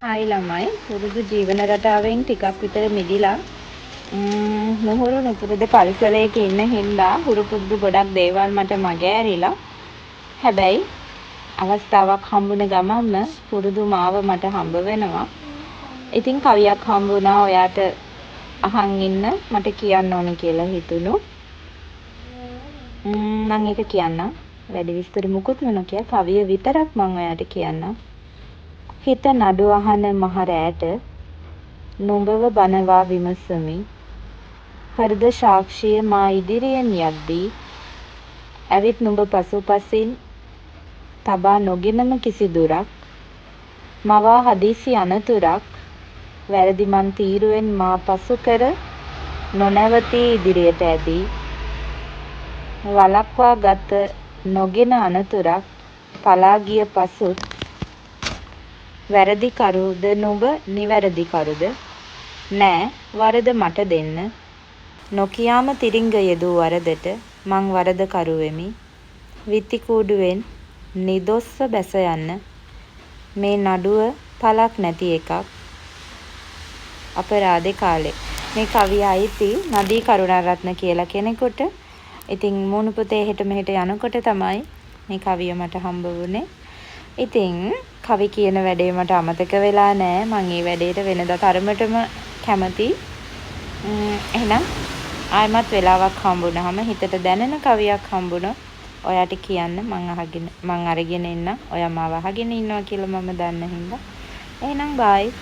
Hi ළමයි පුරුදු ජීවන රටාවෙන් ටිකක් විතර මිදිලා නුහුරු නුපුරුදු පරිසරයක ඉන්න හින්දා හුරු පුරුදු ගොඩක් දේවල් මට මගේ ඇරිලා. හැබැයි අවස්ථාවක් හම්බුන ගමන්ම පුරුදු මාව මට හම්බ වෙනවා. ඉතින් කවියක් හම්බුණා ඔයාට අහන් ඉන්න මට කියන්න ඕන කියලා හිතුණු. මම ඒක කියන්නම්. වැඩි විස්තර මුකුත්ම නොකිය කවිය විතරක් මම ඔයාට කියන්නම්. හිත නඩු අහන මහ රෑට නුඹව බනවා විමසමි. හෘද සාක්ෂිය මා ඉදිරියෙන් යද්දී ඇවිත් නුඹ පසුපසින් තබා නොගෙනම කිසි දුරක් මවා හදිසි අනතුරක් වැරදි මන් තීරුවෙන් මා පසු කර නොනැවතී ඉදිරියට ඇදී වළක්වා ගත නොගෙන අනතුරක් පලා ගිය පසුත් වැරදි කරුද නුඹ නිවැරදි කරුද නෑ වරද මට දෙන්න නොකියාම තිරිංග යෙදූ වරදට මං වරදකරු වෙමි. විත්ති කූඩුවෙන් නිදොස්ව බැස යන්න මේ නඩුව පලක් නැති එකක් අපරාධේ කාලේ. මේ කවිය අයිති නදී කරුණාරත්න කියලා කෙනෙකුට. ඉතින් මූණු පුතේ එහෙට මෙහෙට යනකොට තමයි මේ කවිය මට හම්බ වුණේ. ඉතින් කවි කියන වැඩේ මට අමතක වෙලා නෑ. මං මේ වැඩේට වෙනදා තරමටම කැමති. එහෙනම් ආයමත් වෙලාවක් හම්බුනහම හිතට දැනෙන කවියක් හම්බුනොත් ඔයාට කියන්න මං අරගෙන එන්න. ඔයා මාව අහගෙන ඉන්නවා කියලා මම දන්න හින්දා. එහෙනම් බයි.